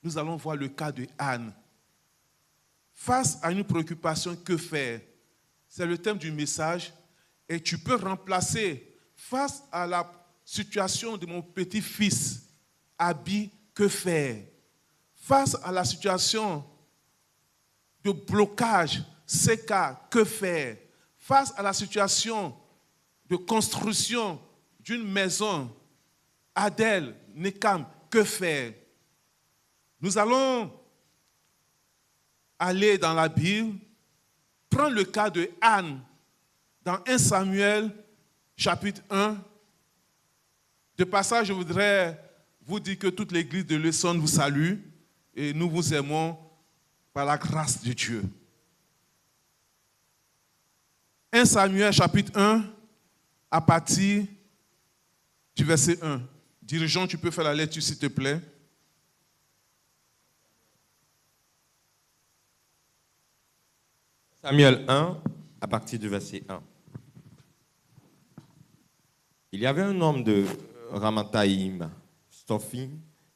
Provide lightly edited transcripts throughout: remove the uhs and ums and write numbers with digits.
nous allons voir le cas de Anne. Face à une préoccupation, que faire? C'est le thème du message. Et tu peux remplacer, face à la situation de mon petit-fils, Abi, que faire? Face à la situation de blocage, Seka, que faire? Face à la situation de construction d'une maison, Adèle, Nekam, que faire? Nous allons aller dans la Bible, prendre le cas de Anne, dans 1 Samuel, chapitre 1. De passage, je voudrais vous dire que toute l'église de l'Essonne vous salue et nous vous aimons par la grâce de Dieu. 1 Samuel, chapitre 1, à partir du verset 1. Dirigeant, tu peux faire la lecture, s'il te plaît. Samuel 1, à partir du verset 1. Il y avait un homme de Ramathaïm, Stophim,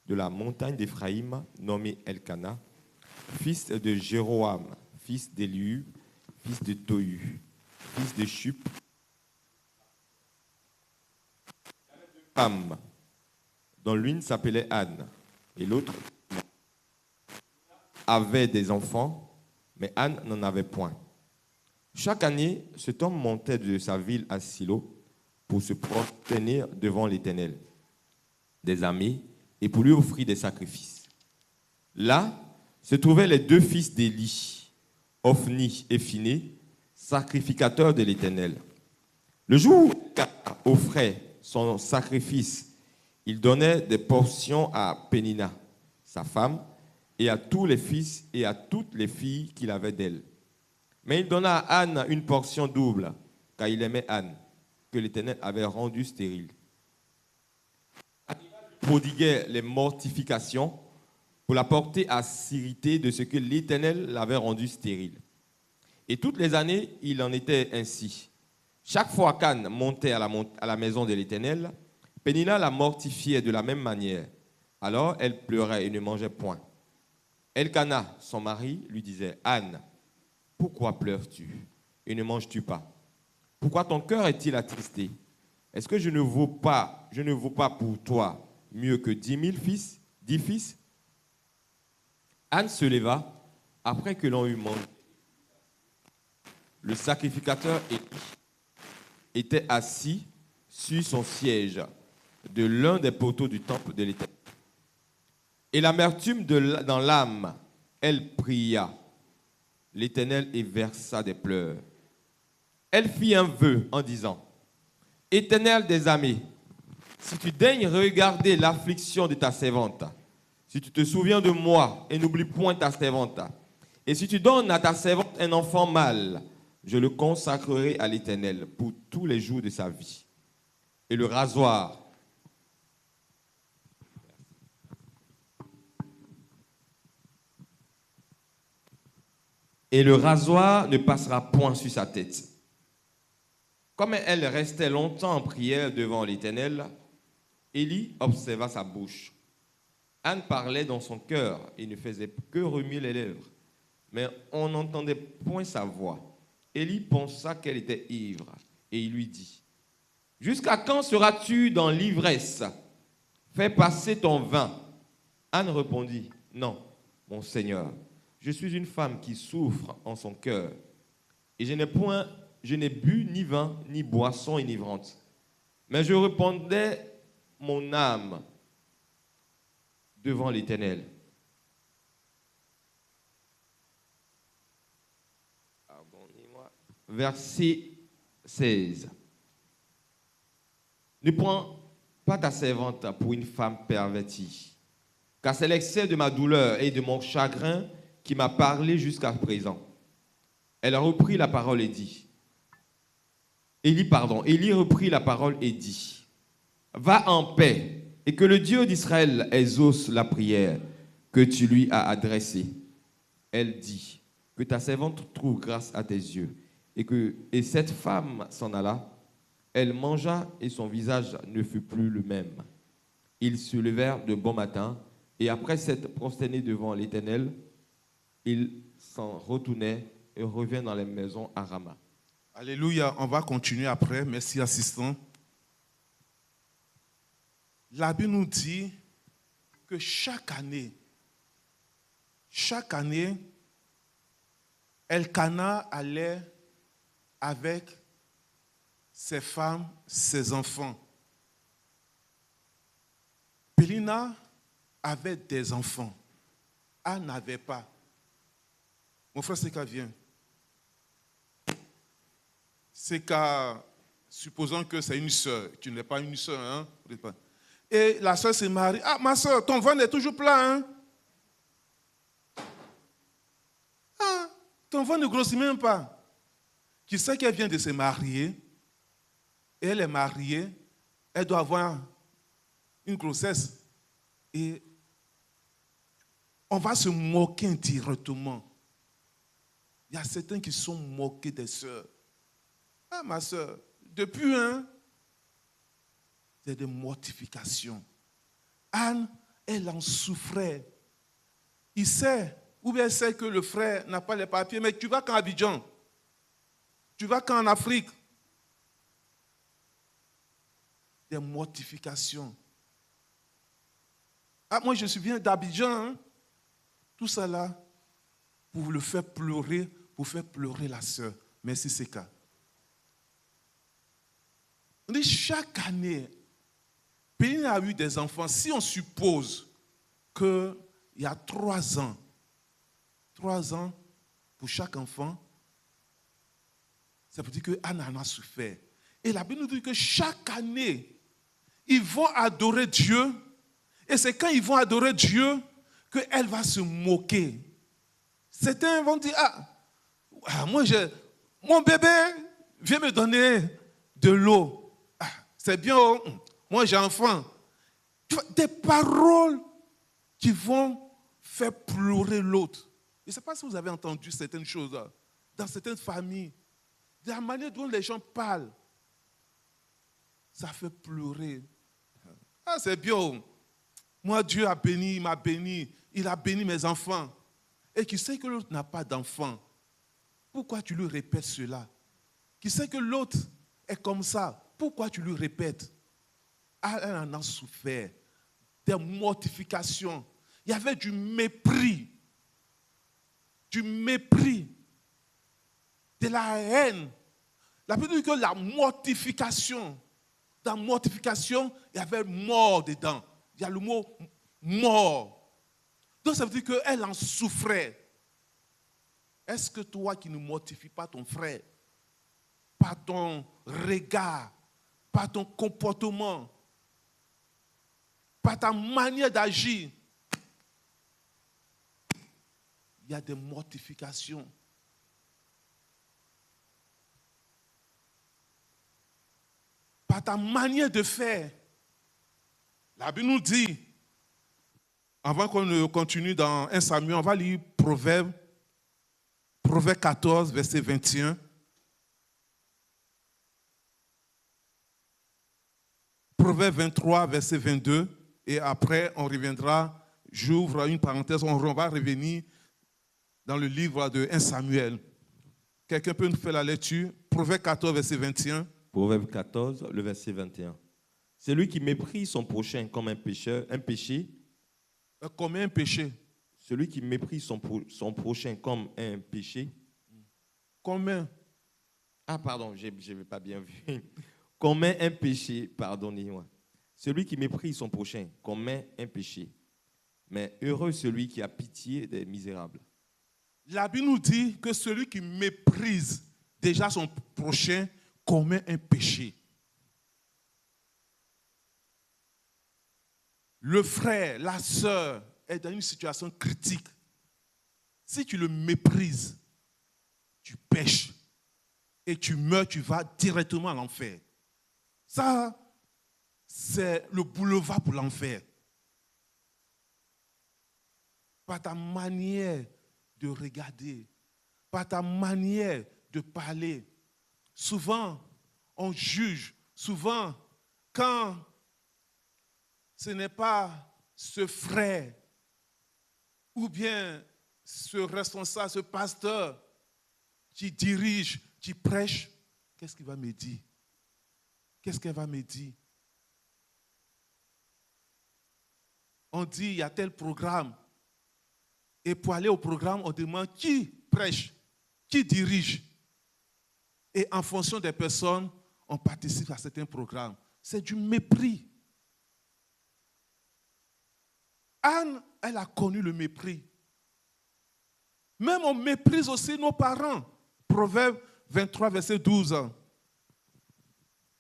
de la montagne d'Éphraïm, nommé Elkana, fils de Jéroam, fils d'Éliu, fils de Tohu, fils de Chup, femme, dont l'une s'appelait Anne, et l'autre avait des enfants, mais Anne n'en avait point. Chaque année, cet homme montait de sa ville à Silo pour se prosterner devant l'Éternel des armées et pour lui offrir des sacrifices. Là se trouvaient les deux fils d'Élie, Ophni et Phiné, sacrificateurs de l'Éternel. Le jour où il offrait son sacrifice, il donnait des portions à Pénina, sa femme, et à tous les fils et à toutes les filles qu'il avait d'elle. Mais il donna à Anne une portion double, car il aimait Anne, que l'Éternel avait rendue stérile. Il prodiguait les mortifications pour la porter à sérité de ce que l'Éternel l'avait rendue stérile. Et toutes les années, il en était ainsi. Chaque fois qu'Anne montait à la maison de l'Éternel, Pénina la mortifiait de la même manière. Alors elle pleurait et ne mangeait point. Elkana, son mari, lui disait, « Anne, pourquoi pleures-tu et ne manges-tu pas? Pourquoi ton cœur est-il attristé? Est-ce que je ne vaux pas pour toi mieux que 10 fils? Anne se leva après que l'on eut mangé. Le sacrificateur était assis sur son siège de l'un des poteaux du temple de l'Éternel. Et l'amertume dans l'âme, elle pria l'Éternel et versa des pleurs. Elle fit un vœu en disant, « Éternel des armées, si tu daignes regarder l'affliction de ta servante, si tu te souviens de moi et n'oublie point ta servante, et si tu donnes à ta servante un enfant mâle, je le consacrerai à l'Éternel pour tous les jours de sa vie. Et le rasoir ne passera point sur sa tête. » Comme elle restait longtemps en prière devant l'Éternel, Élie observa sa bouche. Anne parlait dans son cœur et ne faisait que remuer les lèvres, mais on n'entendait point sa voix. Élie pensa qu'elle était ivre et il lui dit, « Jusqu'à quand seras-tu dans l'ivresse? Fais passer ton vin. » Anne répondit, « Non, mon Seigneur, je suis une femme qui souffre en son cœur, et je n'ai bu ni vin, ni boisson enivrante. Mais je répandais mon âme devant l'Éternel. » Verset 16. Ne prends pas ta servante pour une femme pervertie, car c'est l'excès de ma douleur et de mon chagrin qui m'a parlé jusqu'à présent. Elle a repris la parole et dit, Élie reprit la parole et dit, « Va en paix, et que le Dieu d'Israël exauce la prière que tu lui as adressée. » Elle dit, « Que ta servante trouve grâce à tes yeux. » Et cette femme s'en alla. Elle mangea et son visage ne fut plus le même. Ils se levèrent de bon matin Et après s'être prosterné devant l'Éternel, il s'en retournait et revient dans les maisons à Rama. Alléluia, on va continuer après. Merci, assistant. La Bible nous dit que chaque année, Elkana allait avec ses femmes, ses enfants. Pélina avait des enfants. Anne n'avait pas. Mon frère Seka vient. Seka, supposons que c'est une sœur. Tu n'es pas une sœur, hein? Et la sœur se marie. Ah, ma sœur, ton ventre est toujours plein, hein? Ah, ton ventre ne grossit même pas. Qui sait qu'elle vient de se marier? Et elle est mariée. Elle doit avoir une grossesse. Et on va se moquer indirectement. Il y a certains qui sont moqués des sœurs. Ah, ma sœur, depuis, hein, c'est des mortifications. Anne, elle en souffrait. Il sait, ou bien elle sait que le frère n'a pas les papiers, mais tu vas qu'en Abidjan? Tu vas qu'en Afrique? Des mortifications. Ah, moi, je suis bien d'Abidjan. Hein? Tout ça là, pour le faire pleurer, pour faire pleurer la sœur. Merci, Seka. On dit chaque année, Pélina a eu des enfants. Si on suppose qu'il y a 3 ans pour chaque enfant, ça veut dire qu'Anne en a souffert. Et la Bible nous dit que chaque année, ils vont adorer Dieu. Et c'est quand ils vont adorer Dieu qu'elle va se moquer. Certains vont dire, mon bébé vient me donner de l'eau. Ah, c'est bien, moi j'ai enfant. Tu vois, des paroles qui vont faire pleurer l'autre. Je ne sais pas si vous avez entendu certaines choses là, dans certaines familles. De la manière dont les gens parlent, ça fait pleurer. Ah, c'est bien. Moi, Dieu a béni, il m'a béni. Il a béni mes enfants. Et qui sait que l'autre n'a pas d'enfant. Pourquoi tu lui répètes cela? Qui sait que l'autre est comme ça. Pourquoi tu lui répètes? Ah, elle en a souffert. Des mortifications. Il y avait du mépris. Du mépris. De la haine. La Bible dit que la mortification. Dans mortification, il y avait mort dedans. Il y a le mot mort. Donc ça veut dire qu'elle en souffrait. Est-ce que toi qui ne mortifies pas ton frère, par ton regard, par ton comportement, par ta manière d'agir, il y a des mortifications. Par ta manière de faire. La Bible nous dit, avant qu'on ne continue dans 1 Samuel, on va lire Proverbe 14, verset 21. Proverbe 23, verset 22. Et après, on reviendra, j'ouvre une parenthèse, on va revenir dans le livre de 1 Samuel. Quelqu'un peut nous faire la lecture? Proverbe 14, verset 21. Proverbe 14, le verset 21. Celui qui méprise son prochain comme un péché. Comme un péché. Celui qui méprise son prochain comme un péché. Comme un. Ah, pardon, je n'avais pas bien vu. Commet un péché, pardonnez-moi. Celui qui méprise son prochain commet un péché. Mais heureux celui qui a pitié des misérables. La Bible nous dit que celui qui méprise déjà son prochain commet un péché. Le frère, la sœur est dans une situation critique. Si tu le méprises, tu pèches et tu meurs, tu vas directement à l'enfer. Ça, c'est le boulevard pour l'enfer. Par ta manière de regarder, par ta manière de parler. Souvent, on juge. Souvent, quand ce n'est pas ce frère Ou bien ce responsable, ce pasteur qui dirige, qui prêche, qu'est-ce qu'il va me dire? Qu'est-ce qu'elle va me dire? On dit, il y a tel programme. Et pour aller au programme, on demande qui prêche, qui dirige. Et en fonction des personnes, on participe à certains programmes. C'est du mépris. Anne, elle a connu le mépris. Même on méprise aussi nos parents. Proverbe 23, verset 12.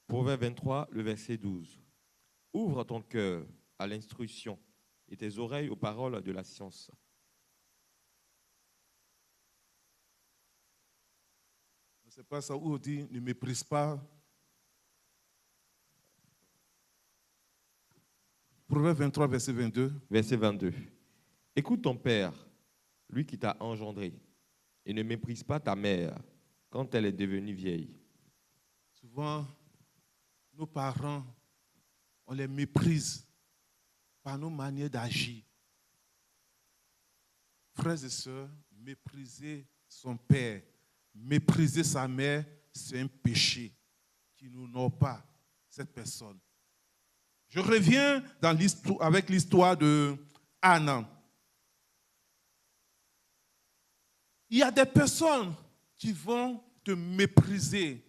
Proverbe 23, le verset 12. Ouvre ton cœur à l'instruction et tes oreilles aux paroles de la science. C'est pas ça où on dit ne méprise pas. Proverbe 23, verset 22. Verset 22. Écoute ton père, lui qui t'a engendré, et ne méprise pas ta mère quand elle est devenue vieille. Souvent, nos parents, on les méprise par nos manières d'agir. Frères et sœurs, mépriser son père, mépriser sa mère, c'est un péché qui n'honore pas cette personne. Je reviens avec l'histoire de Anne. Il y a des personnes qui vont te mépriser,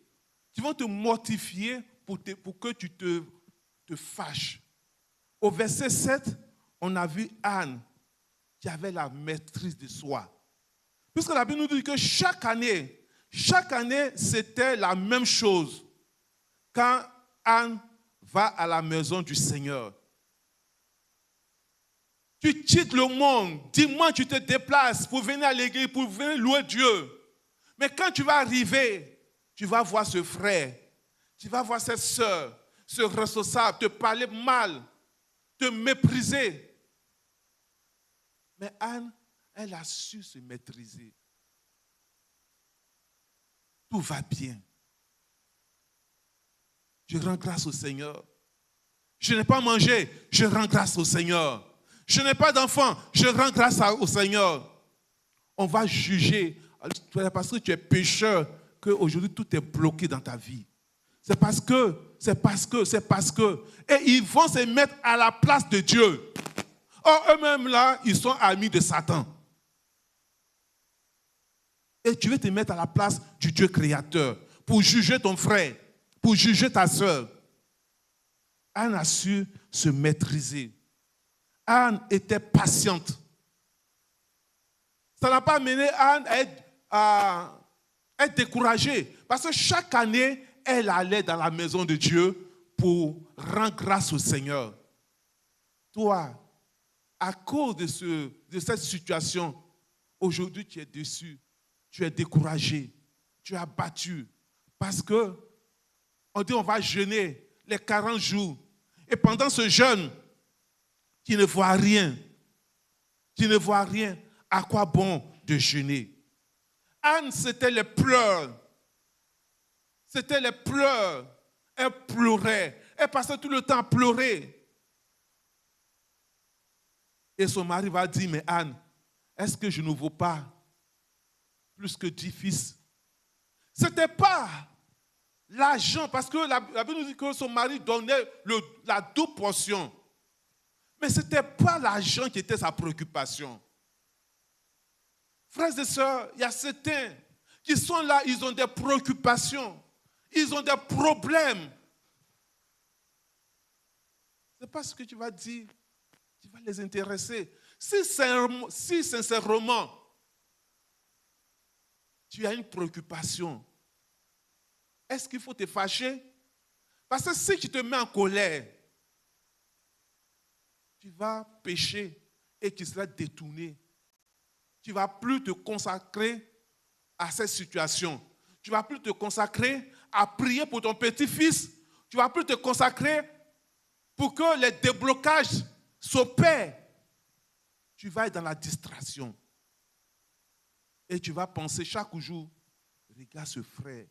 qui vont te mortifier pour que tu te fâches. Au verset 7, on a vu Anne qui avait la maîtrise de soi. Puisque la Bible nous dit que chaque année, c'était la même chose. Quand Anne va à la maison du Seigneur, tu quittes le monde, dimanche tu te déplaces pour venir à l'église, pour venir louer Dieu. Mais quand tu vas arriver, tu vas voir ce frère, tu vas voir cette sœur, ce responsable, te parler mal, te mépriser. Mais Anne, elle a su se maîtriser. Tout va bien. Je rends grâce au Seigneur. Je n'ai pas mangé, je rends grâce au Seigneur. Je n'ai pas d'enfant, je rends grâce au Seigneur. On va juger, parce que tu es pécheur, qu'aujourd'hui tout est bloqué dans ta vie. C'est parce que. Et ils vont se mettre à la place de Dieu. Or, eux-mêmes là, ils sont amis de Satan. Et tu veux te mettre à la place du Dieu créateur pour juger ton frère, pour juger ta soeur. Anne a su se maîtriser. Anne était patiente. Ça n'a pas amené Anne à être découragée. Parce que chaque année, elle allait dans la maison de Dieu pour rendre grâce au Seigneur. Toi, à cause de cette situation, aujourd'hui tu es déçu, tu es découragé, tu es abattu. Parce que on dit on va jeûner les 40 jours. Et pendant ce jeûne, tu ne vois rien. Tu ne vois rien. À quoi bon de jeûner? Anne, c'était les pleurs. C'était les pleurs. Elle pleurait. Elle passait tout le temps à pleurer. Et son mari va dire, mais Anne, est-ce que je ne vaux pas plus que 10 fils? Ce n'était pas l'argent, parce que la Bible nous dit que son mari donnait la double portion. Mais ce n'était pas l'argent qui était sa préoccupation. Frères et sœurs, il y a certains qui sont là, ils ont des préoccupations, ils ont des problèmes. Ce n'est pas ce que tu vas dire qui va les intéresser. Si sincèrement, tu as une préoccupation, est-ce qu'il faut te fâcher? Parce que si tu te mets en colère, tu vas pécher et tu seras détourné. Tu ne vas plus te consacrer à cette situation. Tu ne vas plus te consacrer à prier pour ton petit-fils. Tu ne vas plus te consacrer pour que les déblocages s'opèrent. Tu vas être dans la distraction. Et tu vas penser chaque jour, regarde ce frère,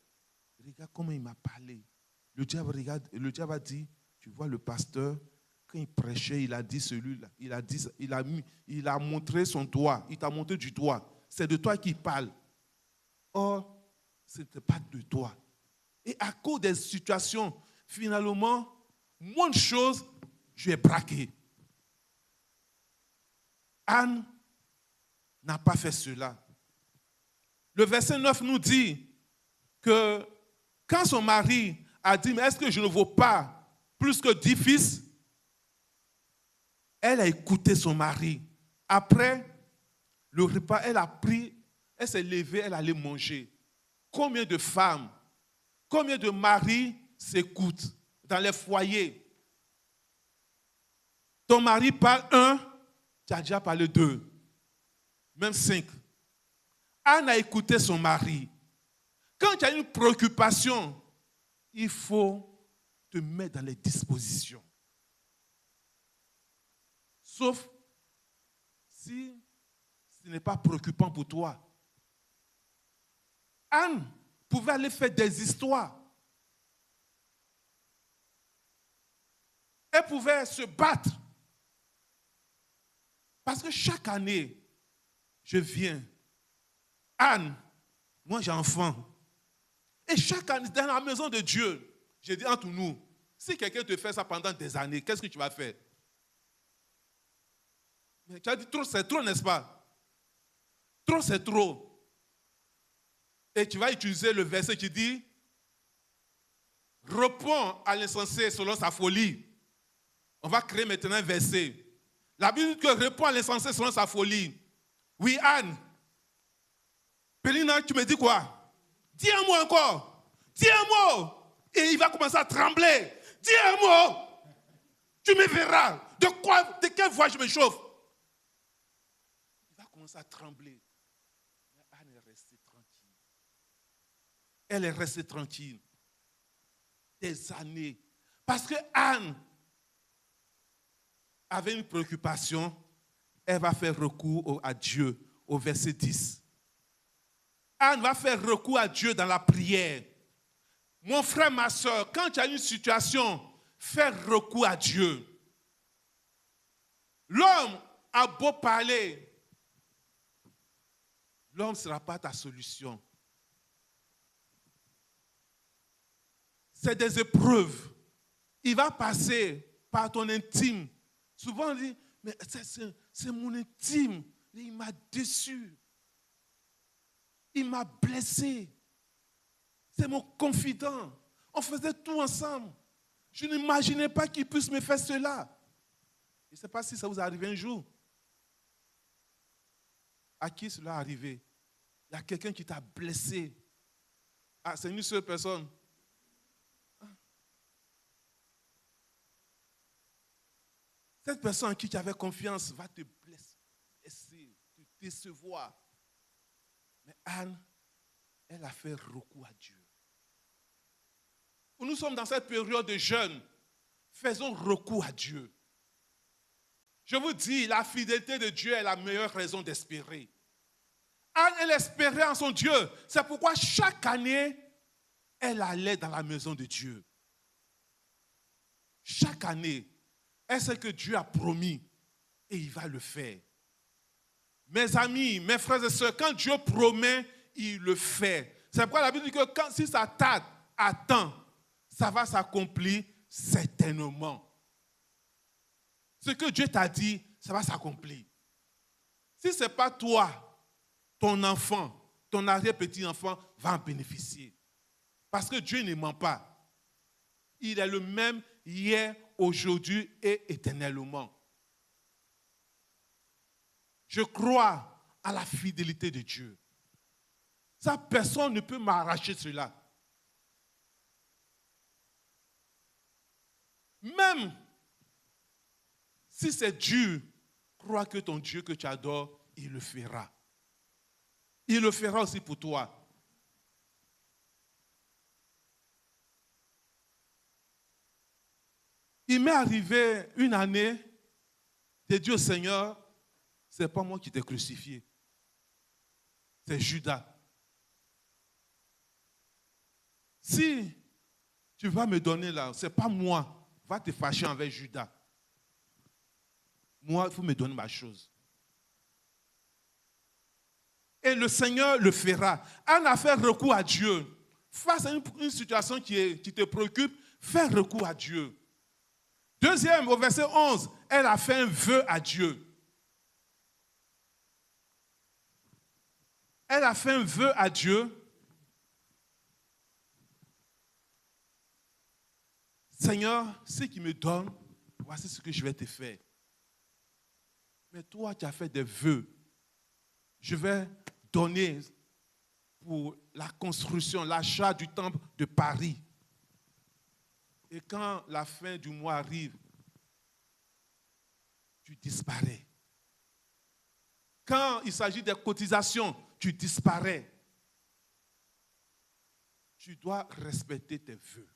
regarde comment il m'a parlé. Le diable a dit, tu vois le pasteur, Quand il prêchait, il a dit celui-là, il a montré son doigt, il t'a montré du doigt. C'est de toi qu'il parle. Or, ce n'était pas de toi. Et à cause des situations, finalement, moins de choses, je vais braquer. Anne n'a pas fait cela. Le verset 9 nous dit que quand son mari a dit, mais est-ce que je ne vaux pas plus que 10 fils? Elle a écouté son mari. Après le repas, elle a pris, elle s'est levée, elle allait manger. Combien de femmes, combien de maris s'écoutent dans les foyers? Ton mari parle 1, tu as déjà parlé 2, même 5. Anne a écouté son mari. Quand tu as une préoccupation, il faut te mettre dans les dispositions. Sauf si ce n'est pas préoccupant pour toi. Anne pouvait aller faire des histoires. Elle pouvait se battre. Parce que chaque année, je viens. Anne, moi j'ai enfant. Et chaque année, dans la maison de Dieu, je dis entre nous, si quelqu'un te fait ça pendant des années, qu'est-ce que tu vas faire? Mais tu as dit trop, c'est trop, n'est-ce pas? Trop, c'est trop. Et tu vas utiliser le verset qui dit réponds à l'insensé selon sa folie. On va créer maintenant un verset. La Bible dit que réponds à l'insensé selon sa folie. Oui, Anne. Pélina, tu me dis quoi? Dis un mot encore. Dis un mot. Et il va commencer à trembler. Dis un mot. Tu me verras. De quelle voix je me chauffe? Il va commencer à trembler. Mais Anne est restée tranquille. Elle est restée tranquille. Des années. Parce que Anne avait une préoccupation. Elle va faire recours à Dieu au verset 10. Anne va faire recours à Dieu dans la prière. Mon frère, ma soeur, quand tu as une situation, fais recours à Dieu. L'homme a beau parler, l'homme ne sera pas ta solution. C'est des épreuves. Il va passer par ton intime. Souvent on dit, mais c'est mon intime. Il m'a déçu. Il m'a blessé. C'est mon confident. On faisait tout ensemble. Je n'imaginais pas qu'il puisse me faire cela. Je ne sais pas si ça vous est arrivé un jour. À qui cela est arrivé? Il y a quelqu'un qui t'a blessé. Ah, c'est une seule personne. Cette personne en qui tu avais confiance va te blesser, te décevoir. Mais Anne, elle a fait recours à Dieu. Nous sommes dans cette période de jeûne. Faisons recours à Dieu. Je vous dis, la fidélité de Dieu est la meilleure raison d'espérer. Anne, elle espérait en son Dieu. C'est pourquoi chaque année, elle allait dans la maison de Dieu. Chaque année, elle sait que Dieu a promis et il va le faire. Mes amis, mes frères et sœurs, quand Dieu promet, il le fait. C'est pourquoi la Bible dit que si ça tarde, attends, ça va s'accomplir certainement. Ce que Dieu t'a dit, ça va s'accomplir. Si ce n'est pas toi, ton enfant, ton arrière-petit-enfant va en bénéficier. Parce que Dieu ne ment pas. Il est le même hier, aujourd'hui et éternellement. Je crois à la fidélité de Dieu. Ça, personne ne peut m'arracher cela. Même si c'est dur, crois que ton Dieu que tu adores, il le fera. Il le fera aussi pour toi. Il m'est arrivé une année de dire au Seigneur, ce n'est pas moi qui t'ai crucifié. C'est Judas. Si tu vas me donner là, ce n'est pas moi. Va te fâcher avec Judas. Moi, il faut me donner ma chose. Et le Seigneur le fera. Anne a fait recours à Dieu. Face à une situation qui te préoccupe, fais recours à Dieu. Deuxième, au verset 11, elle a fait un vœu à Dieu. Elle a fait un vœu à Dieu. Seigneur, ce qu'il me donne, voici ce que je vais te faire. Mais toi, tu as fait des vœux. Je vais donner pour la construction, l'achat du temple de Paris. Et quand la fin du mois arrive, tu disparais. Quand il s'agit des cotisations, tu disparais. Tu dois respecter tes vœux.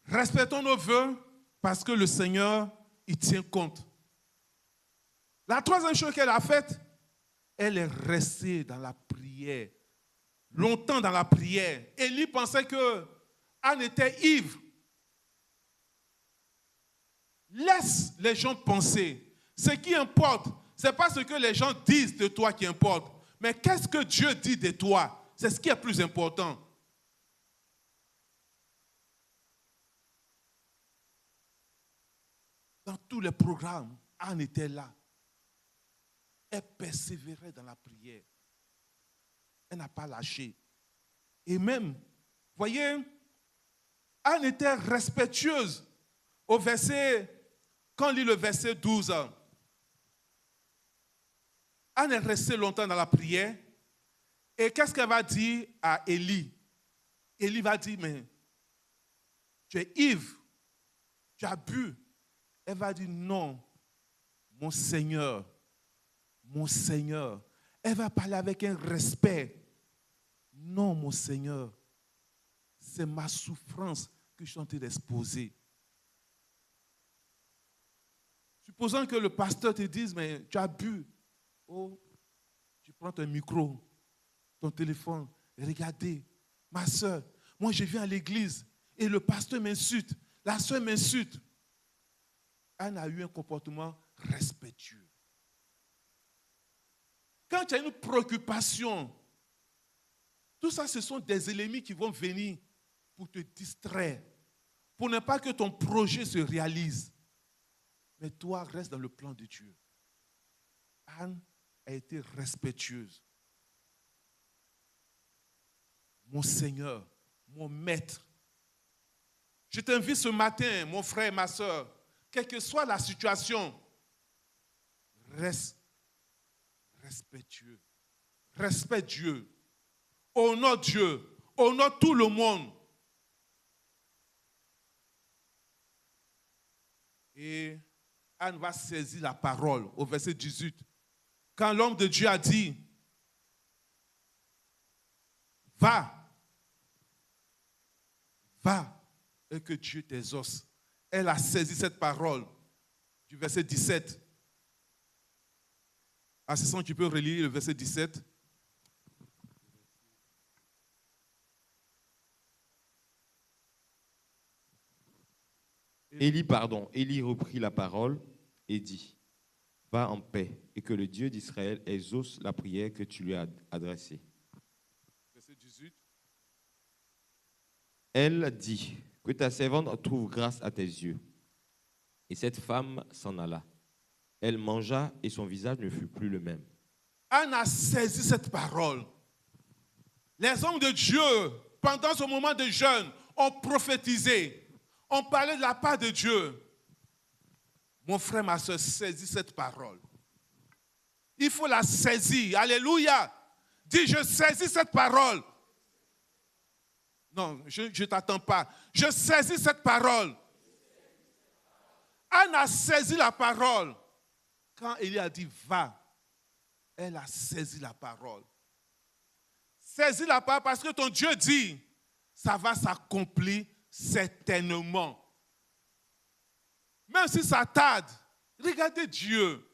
Respectons nos vœux parce que le Seigneur, il tient compte. La troisième chose qu'elle a faite, elle est restée dans la prière, longtemps dans la prière. Élie pensait que Anne était ivre. Laisse les gens penser. Ce qui importe, ce n'est pas ce que les gens disent de toi qui importe, mais qu'est-ce que Dieu dit de toi? C'est ce qui est plus important. Dans tous les programmes, Anne était là. Elle persévérait dans la prière. Elle n'a pas lâché. Et même, voyez, Anne était respectueuse. Au verset, quand on lit le verset 12, Anne est restée longtemps dans la prière. Et qu'est-ce qu'elle va dire à Élie? Élie va dire, mais tu es ivre, tu as bu. Elle va dire, non, mon Seigneur, mon Seigneur. Elle va parler avec un respect. Non, mon Seigneur, c'est ma souffrance que je suis en train d'exposer. Supposons que le pasteur te dise, mais tu as bu. Oh, tu prends ton micro, ton téléphone, et regardez, ma soeur, moi je viens à l'église et le pasteur m'insulte, la soeur m'insulte. Anne a eu un comportement respectueux. Quand tu as une préoccupation, tout ça, ce sont des ennemis qui vont venir pour te distraire, pour ne pas que ton projet se réalise. Mais toi, reste dans le plan de Dieu. Anne a été respectueuse. Mon Seigneur, mon Maître, je t'invite ce matin, mon frère et ma soeur, quelle que soit la situation, reste respectueux. Respecte Dieu. Honore Dieu. Honore tout le monde. Et Anne va saisir la parole au verset 18. Quand l'homme de Dieu a dit, va, et que Dieu t'exauce. Elle a saisi cette parole du verset 17. Assistant, tu peux relire le verset 17. Élie reprit la parole et dit, va en paix et que le Dieu d'Israël exauce la prière que tu lui as adressée. Verset 18. Elle dit, que ta servante trouve grâce à tes yeux. Et cette femme s'en alla. Elle mangea et son visage ne fut plus le même. Anne a saisi cette parole. Les hommes de Dieu, pendant ce moment de jeûne, ont prophétisé. On parlait de la part de Dieu. Mon frère, ma soeur, saisis cette parole. Il faut la saisir. Alléluia. Dis, je saisis cette parole. Non, je ne t'attends pas. Je saisis cette parole. Anne a saisi la parole. Quand Élie a dit va, elle a saisi la parole. Saisis la parole parce que ton Dieu dit, ça va s'accomplir certainement. Même si ça tarde, regardez Dieu,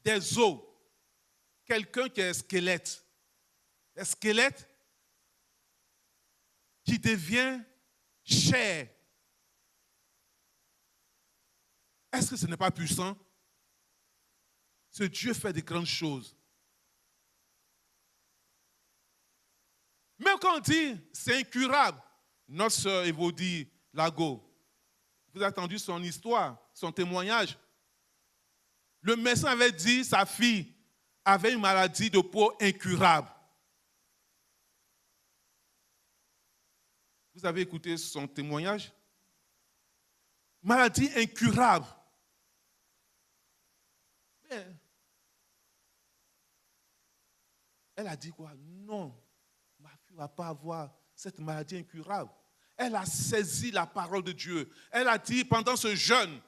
des os, quelqu'un qui est squelette. Un squelette qui devient chair. Est-ce que ce n'est pas puissant? Ce Dieu fait de grandes choses. Même quand on dit c'est incurable, notre sœur Evodie Lago, vous avez entendu son histoire, son témoignage. Le médecin avait dit que sa fille avait une maladie de peau incurable. Vous avez écouté son témoignage? Maladie incurable. Mais elle a dit quoi? Non, ma fille ne va pas avoir cette maladie incurable. Elle a saisi la parole de Dieu. Elle a dit pendant ce jeûne,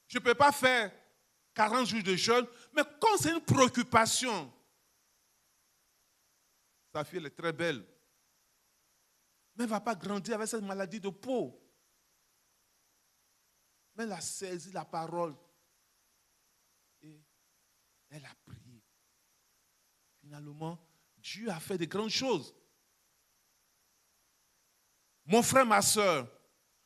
je ne peux pas faire 40 jours de jeûne, mais quand c'est une préoccupation, sa fille elle est très belle, mais elle ne va pas grandir avec cette maladie de peau. Mais elle a saisi la parole et elle a prié. Finalement, Dieu a fait de grandes choses. Mon frère, ma soeur,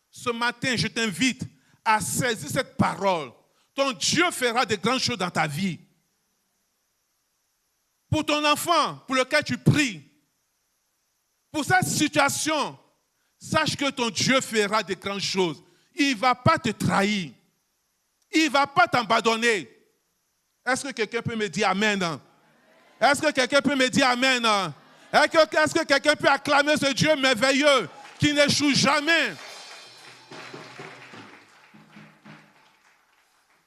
ce matin, je t'invite à saisir cette parole. Ton Dieu fera de grandes choses dans ta vie. Pour ton enfant, pour lequel tu pries, pour cette situation, sache que ton Dieu fera de grandes choses. Il ne va pas te trahir. Il ne va pas t'abandonner. Est-ce que quelqu'un peut me dire Amen? Est-ce que quelqu'un peut me dire Amen? Est-ce que quelqu'un peut acclamer ce Dieu merveilleux qui n'échoue jamais?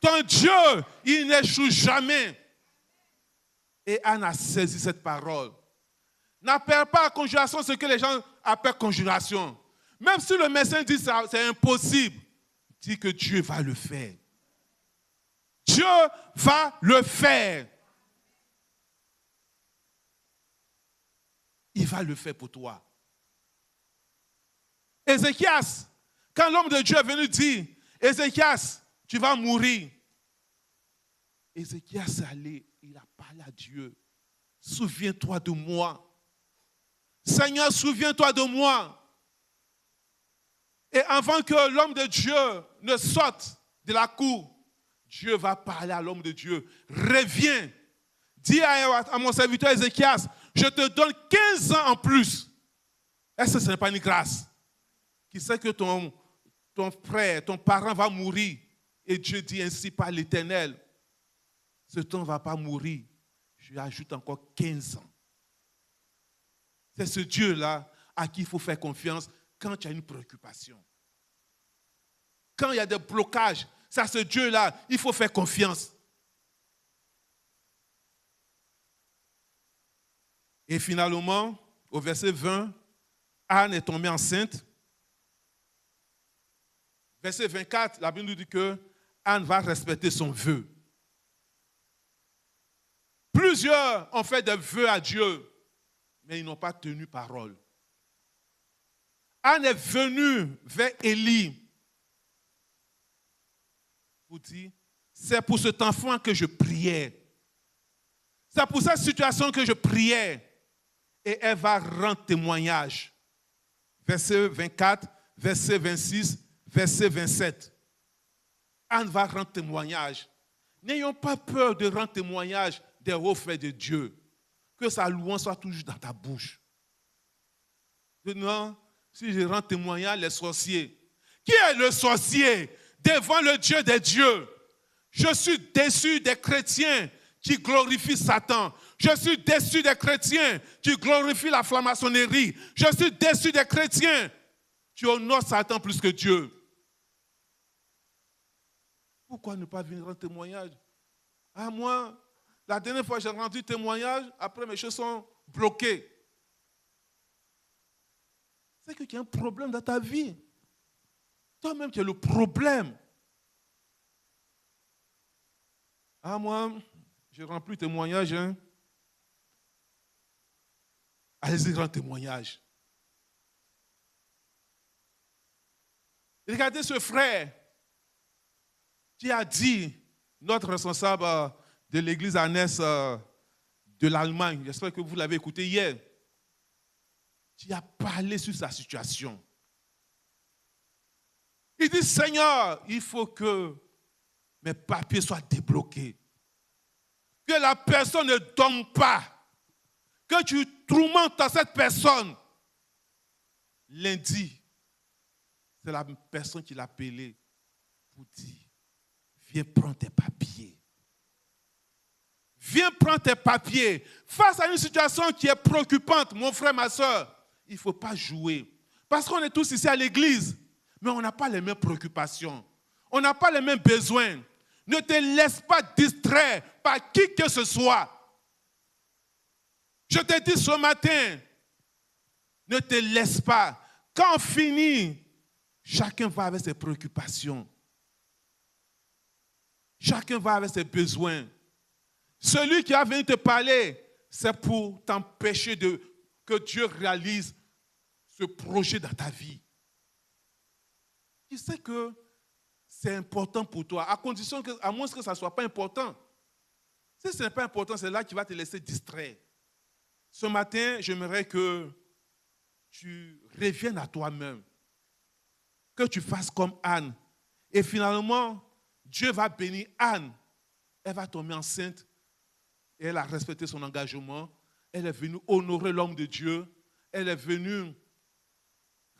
Ton Dieu, il n'échoue jamais. Et Anne a saisi cette parole. N'appelle pas à conjuration ce que les gens appellent conjuration. Même si le médecin dit ça, c'est impossible, dis que Dieu va le faire. Dieu va le faire. Il va le faire pour toi. Ézéchias, quand l'homme de Dieu est venu dire, Ézéchias, tu vas mourir. Ézéchias est allé, il a parlé à Dieu. Souviens-toi de moi. Seigneur, souviens-toi de moi. Et avant que l'homme de Dieu ne sorte de la cour, Dieu va parler à l'homme de Dieu. Reviens. Dis à mon serviteur Ézéchias, je te donne 15 ans en plus. Est-ce que ce n'est pas une grâce? Qui sait que ton frère, ton parent va mourir. Et Dieu dit ainsi par l'Éternel, ce temps ne va pas mourir. Je lui ajoute encore 15 ans. C'est ce Dieu-là à qui il faut faire confiance quand tu as une préoccupation. Quand il y a des blocages, c'est à ce Dieu-là il faut faire confiance. Et finalement, au verset 20, Anne est tombée enceinte. Verset 24, la Bible nous dit que Anne va respecter son vœu. Plusieurs ont fait des vœux à Dieu, mais ils n'ont pas tenu parole. Anne est venue vers Élie pour dire, c'est pour cet enfant que je priais. C'est pour cette situation que je priais. Et elle va rendre témoignage. Verset 24, verset 26, verset 27. Anne va rendre témoignage. N'ayons pas peur de rendre témoignage des hauts faits de Dieu. Que sa louange soit toujours dans ta bouche. Non, si je rends témoignage, les sorciers. Qui est le sorcier devant le Dieu des dieux? Je suis déçu des chrétiens qui glorifient Satan. Je suis déçu des chrétiens qui glorifient la franc-maçonnerie. Je suis déçu des chrétiens qui honorent Satan plus que Dieu. Pourquoi ne pas venir rendre témoignage? Ah, moi, la dernière fois j'ai rendu témoignage, après mes choses sont bloquées. C'est qu'il y a un problème dans ta vie. Toi-même, tu as le problème. Ah, moi, je ne rends plus témoignage. Hein. Allez-y, rendre témoignage. Regardez ce frère qui a dit, notre responsable de l'église Annès de l'Allemagne, j'espère que vous l'avez écouté hier, qui a parlé sur sa situation. Il dit, Seigneur, il faut que mes papiers soient débloqués. Que la personne ne dorme pas. Que tu tourmentes à cette personne. Lundi, c'est la personne qui l'a appelé pour dire, viens prendre tes papiers. Viens prendre tes papiers. Face à une situation qui est préoccupante, mon frère, ma soeur, il ne faut pas jouer. Parce qu'on est tous ici à l'église, mais on n'a pas les mêmes préoccupations. On n'a pas les mêmes besoins. Ne te laisse pas distraire par qui que ce soit. Je te dis ce matin, ne te laisse pas. Quand on finit, chacun va avec ses préoccupations. Chacun va avec ses besoins. Celui qui a venu te parler, c'est pour t'empêcher que Dieu réalise ce projet dans ta vie. Tu sais que c'est important pour toi, à moins que ça ne soit pas important. Si ce n'est pas important, c'est là qui va te laisser distraire. Ce matin, j'aimerais que tu reviennes à toi-même, que tu fasses comme Anne. Et finalement, Dieu va bénir Anne. Elle va tomber enceinte. Et elle a respecté son engagement. Elle est venue honorer l'homme de Dieu. Elle est venue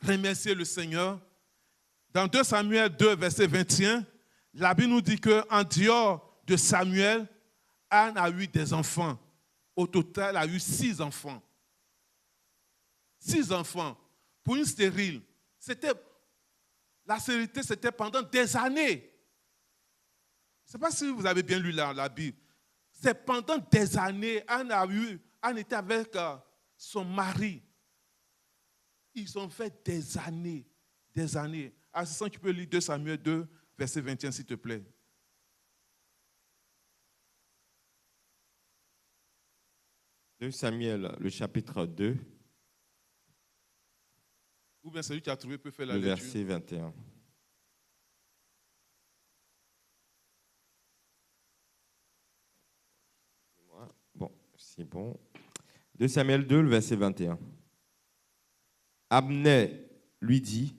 remercier le Seigneur. Dans 2 Samuel 2, verset 21, la Bible nous dit qu'en dehors de Samuel, Anne a eu des enfants. Au total, elle a eu 6 enfants. 6 enfants. Pour une stérile, la stérilité, c'était pendant des années. Je ne sais pas si vous avez bien lu la Bible. C'est pendant des années, Anne était avec son mari. Ils ont fait des années. Assistant, tu peux lire 2 Samuel 2, verset 21, s'il te plaît. De Samuel, le chapitre 2. Ou bien celui qui a trouvé peut faire la le lecture. Verset 21. Bon, c'est bon. 2 Samuel 2, le verset 21. Abner lui dit,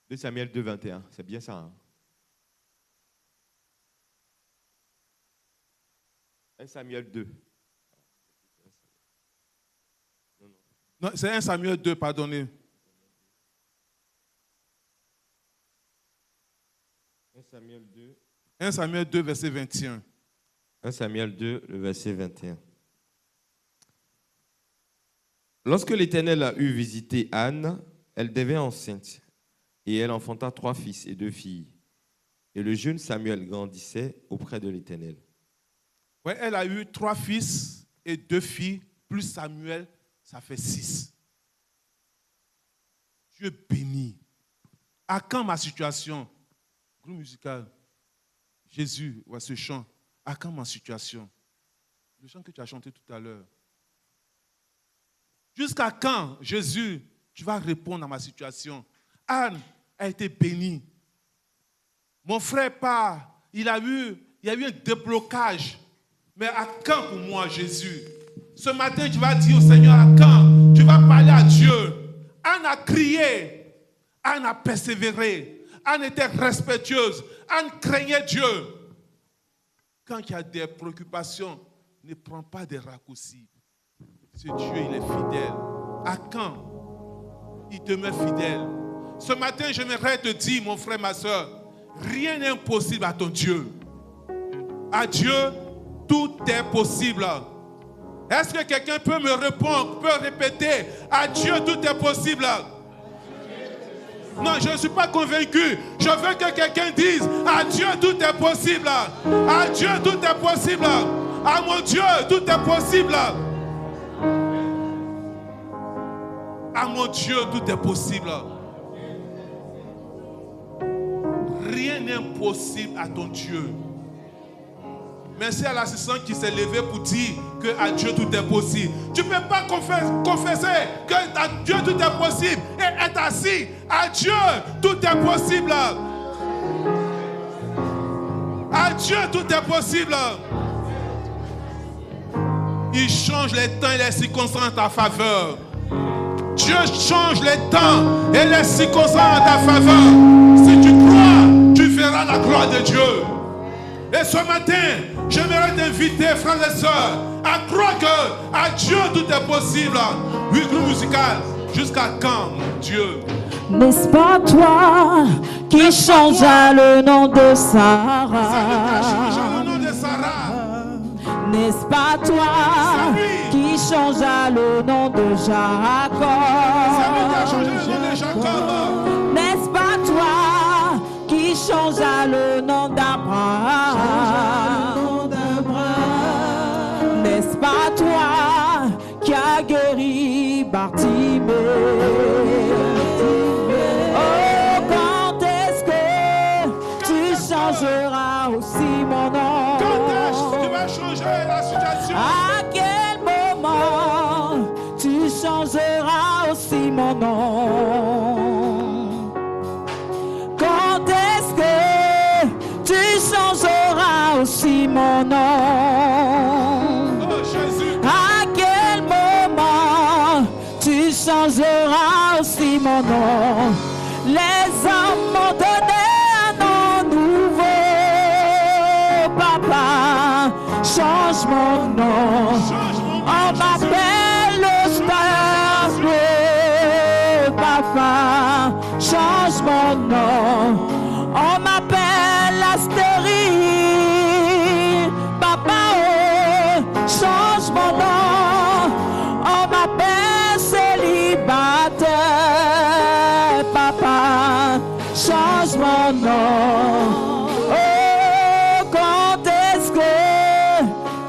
2 Samuel 2, 21, c'est bien ça, hein? 1 Samuel 2. Non, c'est 1 Samuel 2, pardonnez. 1 Samuel 2. 1 Samuel 2, verset 21. 1 Samuel 2, le verset 21. Lorsque l'Éternel a eu visité Anne, elle devint enceinte, et elle enfanta 3 fils et 2 filles. Et le jeune Samuel grandissait auprès de l'Éternel. Ouais, elle a eu 3 fils et 2 filles, plus Samuel, ça fait 6. Dieu bénit. À quand ma situation? Groupe musical. Jésus, ouais, ce chant. À quand ma situation? Le chant que tu as chanté tout à l'heure. Jusqu'à quand, Jésus, tu vas répondre à ma situation? Anne a été bénie. Mon frère part. Il y a eu un déblocage. Mais à quand pour moi, Jésus? Ce matin, tu vas dire au Seigneur, à quand? Tu vas parler à Dieu. Anne a crié. Anne a persévéré. Anne était respectueuse. Anne craignait Dieu. Quand il y a des préoccupations, ne prends pas des raccourcis. Ce Dieu, il est fidèle. À quand? Il demeure fidèle. Ce matin, j'aimerais te dire, mon frère, ma soeur, rien n'est impossible à ton Dieu. À Dieu, tout est possible. Est-ce que quelqu'un peut me répondre, peut répéter, à Dieu, tout est possible? Non, je ne suis pas convaincu. Je veux que quelqu'un dise, à Dieu, tout est possible. À Dieu, tout est possible. À mon Dieu, tout est possible. À mon Dieu, tout est possible. Rien n'est impossible à ton Dieu. Merci à l'assistant qui s'est levé pour dire que à Dieu tout est possible. Tu ne peux pas confesser que à Dieu tout est possible et être assis. À Dieu tout est possible. À Dieu tout est possible. Il change les temps et les circonstances en ta faveur. Dieu change les temps et les circonstances en ta faveur. Si tu crois, tu verras la gloire de Dieu. Et ce matin, j'aimerais t'inviter, frères et sœurs, à croire qu'à Dieu tout est possible. Oui, groupe musical. Jusqu'à quand, mon Dieu? N'est-ce pas toi qui changea le nom de Sarah? Le nom de Sarah. N'est-ce pas toi qui changea le nom de Jacob? N'est-ce pas toi qui changea le nom d'Abraham? N'est-ce pas toi qui a guéri Bartimée? Oh, quand est-ce que tu changeras aussi mon nom? Quand est-ce que tu vas changer la situation? À quel moment tu changeras aussi mon nom? Quand est-ce que tu changeras aussi mon nom? Oh Jésus. À quel moment tu changeras aussi mon nom? Les hommes m'ont donné un nom nouveau. Papa, change mon nom. On m'appelle le star. Papa, change mon nom. On m'appelle l'astérie. Papa, oh, change mon nom. On m'appelle célibataire. Papa, change mon nom. Oh, quand est-ce que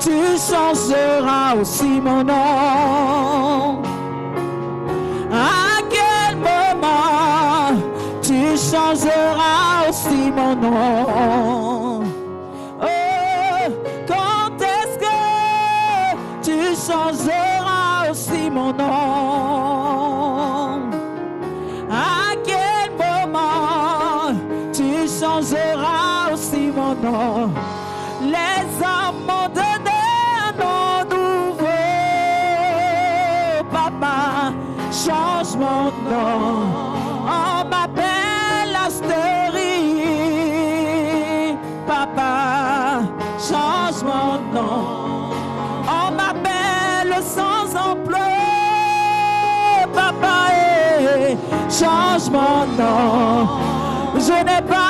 tu changeras aussi mon nom? À quel moment tu changeras aussi mon nom? Oh, quand est-ce que tu changeras aussi mon nom? À quel moment tu changeras aussi mon nom? Les hommes m'ont donné un nom nouveau. Papa, change mon nom. On m'appelle l'astérie. Papa, change mon nom. On m'appelle sans emploi. Papa, change mon nom. Je n'ai pas